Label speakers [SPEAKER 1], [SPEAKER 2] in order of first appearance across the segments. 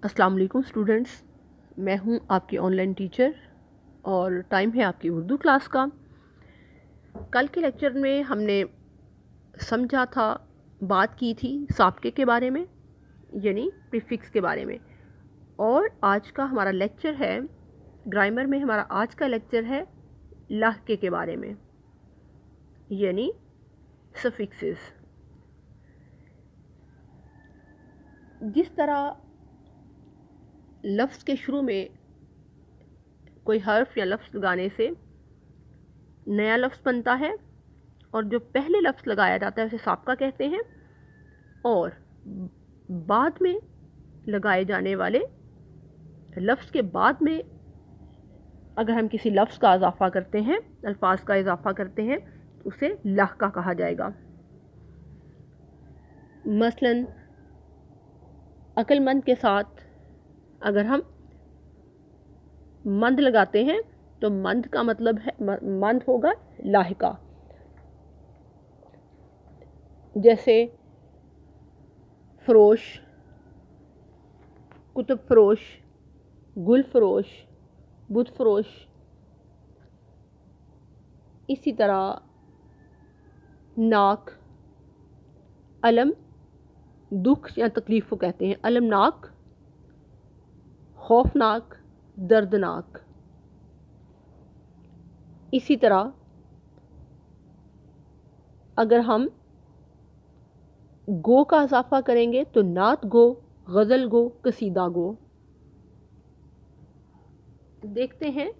[SPEAKER 1] अस्सलाम वालेकुम स्टूडेंट्स, मैं हूं आपकी ऑनलाइन टीचर और टाइम है आपकी उर्दू क्लास का। कल के लेक्चर में हमने समझा था, बात की थी साबके के बारे में, यानी प्रीफिक्स के बारे में। और आज का हमारा लेक्चर है ग्रामर में, हमारा आज का लेक्चर है लहके के बारे में, यानी सफिक्सेस। जिस तरह लफ्ज़ के शुरू में कोई हर्फ या लफ्ज़ लगाने से नया लफ्ज़ बनता है और जो पहले लफ्ज़ लगाया जाता है उसे साबका कहते हैं, और बाद में लगाए जाने वाले लफ्ज़ के बाद में अगर हम किसी लफ्ज़ का इजाफ़ा करते हैं, अल्फाज का इजाफ़ा करते हैं, तो उसे लहका कहा जाएगा। मसलन अक्लमंद के साथ अगर हम मंद लगाते हैं तो मंद का मतलब है, मंद होगा लाहिका। जैसे फरोश, कुतुब फरोश, गुल फरोश, बुत फरोश। इसी तरह नाक, अलम दुख या तकलीफ़ को कहते हैं, अलमनाक, खौफनाक, दर्दनाक। इसी तरह अगर हम गो का इजाफ़ा करेंगे तो नात गो, गज़ल गो, कसीदा गो। देखते हैं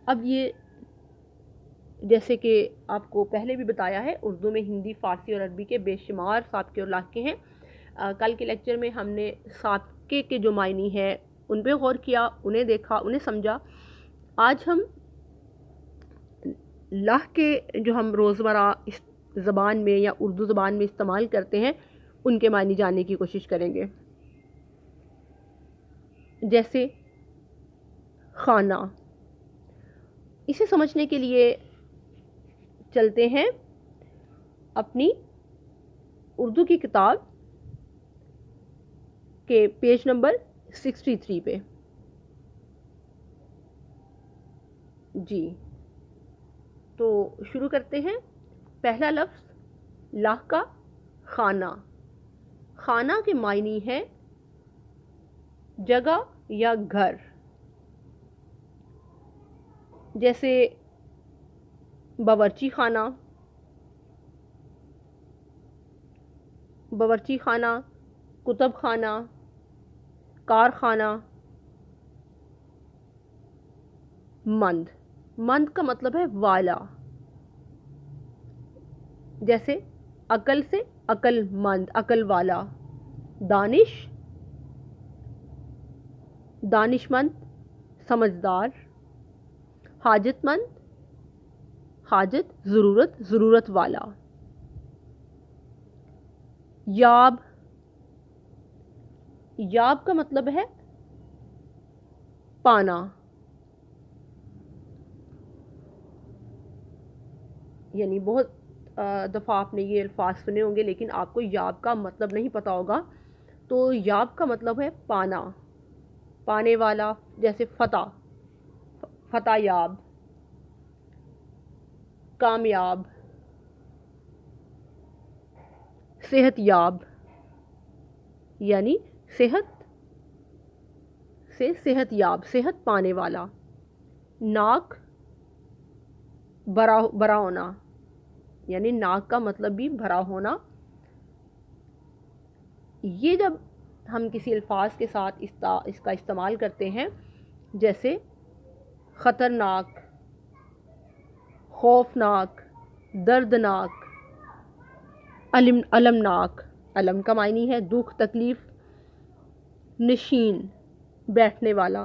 [SPEAKER 1] अब ये, जैसे कि आपको पहले भी बताया है, उर्दू में हिंदी, फ़ारसी और अरबी के बेशुमार साबके और लहके हैं। कल के लेक्चर में हमने साबके के जो मायनी है उन पे गौर किया, उन्हें देखा, उन्हें समझा। आज हम लहके जो हम रोज़मर्रा इस ज़बान में या उर्दू ज़बान में इस्तेमाल करते हैं उनके मायने जानने की कोशिश करेंगे। जैसे खाना, इसे समझने के लिए चलते हैं अपनी उर्दू की किताब के पेज नंबर 63 पे। जी, तो शुरू करते हैं। पहला लफ्ज़ लहका, खाना। खाना के मायनी है जगह या घर। जैसे बावर्ची खाना, बावर्ची खाना, कुतुब खाना, कारखाना। मंद, मंद का मतलब है वाला। जैसे अकल से अकलमंद, अकल वाला। दानिश, दानिशमंद, समझदार। हाजतमंद, हाजत, ज़रूरत, ज़रूरत वाला। याब, याब का मतलब है पाना, यानी बहुत दफ़ा आपने ये अल्फाज सुने होंगे लेकिन आपको याब का मतलब नहीं पता होगा। तो याब का मतलब है पाना, पाने वाला। जैसे फतह, फतह याब। कामयाब, सेहत याब, यानी सेहत से सेहत याब, सेहत पाने वाला। नाक, भरा होना, यानी नाक का मतलब भी भरा होना। ये जब हम किसी अल्फाज के साथ इसका इस्तेमाल करते हैं, जैसे ख़तरनाक, खौफनाक, दर्दनाक, अलमनाक। अलम का मायनी है दुख, तकलीफ़। नशीन, बैठने वाला।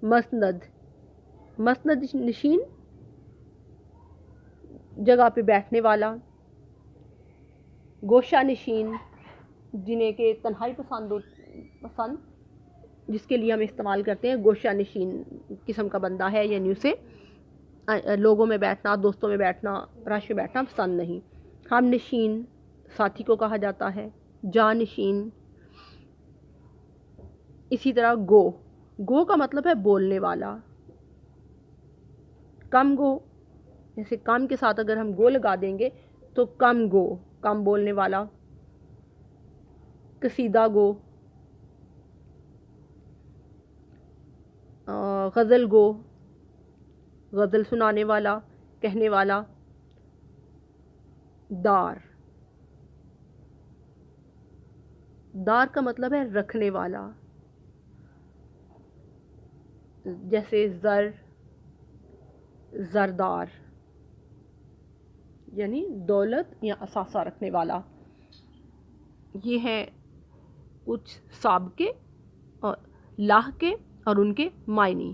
[SPEAKER 1] मसनद, मसनद नशीन, जगह पे बैठने वाला। गोशा नशीन, जिन्हें के तन्हाई पसंद, जिसके लिए हम इस्तेमाल करते हैं। गोशा नशीन किस्म का बंदा है, यानी उसे लोगों में बैठना, दोस्तों में बैठना, रश में बैठना पसंद नहीं। हम नशीन साथी को कहा जाता है। جانشین. اسی طرح گو. گو کا مطلب ہے بولنے والا. کم گو، جیسے کم کے ساتھ اگر ہم گو لگا دیں گے تو کم گو، کم بولنے والا. قصیدہ گو، غزل گو، غزل سنانے والا، کہنے والا. دار. دار کا مطلب ہے رکھنے والا، جیسے زر، زردار، یعنی دولت یا اثاثہ رکھنے والا. یہ ہیں کچھ سابقے اور لاحقے اور ان کے معنی.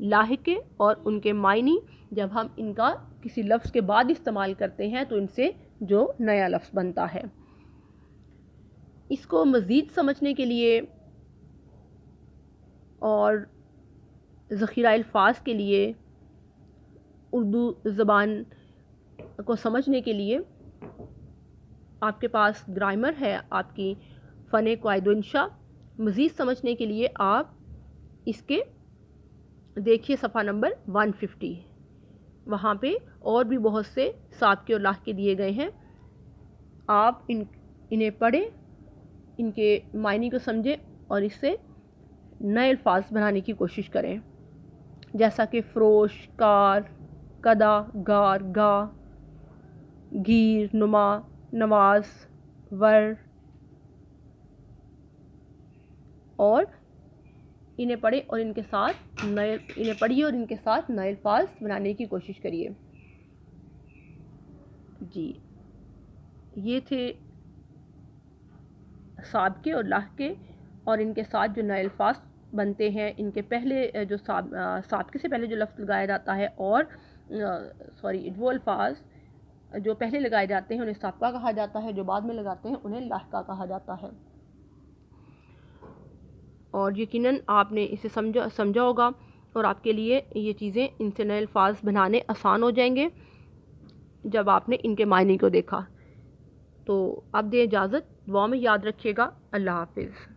[SPEAKER 1] لاحقے اور ان کے معنی جب ہم ان کا کسی لفظ کے بعد استعمال کرتے ہیں تو ان سے جو نیا لفظ بنتا ہے. اس کو مزید سمجھنے کے لیے اور ذخیرہ الفاظ کے لیے، اردو زبان کو سمجھنے کے لیے آپ کے پاس گرامر ہے، آپ کی فن قواعد و انشاء. مزید سمجھنے کے لیے آپ اس کے دیکھیے صفحہ نمبر 150. وہاں پہ اور بھی بہت سے سابقے اور لاحقے دیے گئے ہیں. آپ انہیں پڑھیں، ان کے معنی کو سمجھیں اور اس سے نئے الفاظ بنانے کی کوشش کریں، جیسا کہ فروش، کار، کدا، گار، گا، گیر، نما، نواز، ور. اور انہیں پڑھیں اور ان کے ساتھ نئے الفاظ بنانے کی کوشش کریے. جی، یہ تھے سابقے اور لاحقے اور ان کے ساتھ جو نئے الفاظ بنتے ہیں. ان کے پہلے جو سابقے سے پہلے جو لفظ لگایا جاتا ہے اور وہ الفاظ جو پہلے لگائے جاتے ہیں انہیں سابقہ کہا جاتا ہے، جو بعد میں لگاتے ہیں انہیں لاحقہ کہا جاتا ہے. اور یقیناً آپ نے اسے سمجھا ہوگا اور آپ کے لیے یہ چیزیں، ان سے نئے الفاظ بنانے آسان ہو جائیں گے جب آپ نے ان کے معنی کو دیکھا. تو اب دیں اجازت، دعا میں یاد رکھیے گا. اللہ حافظ.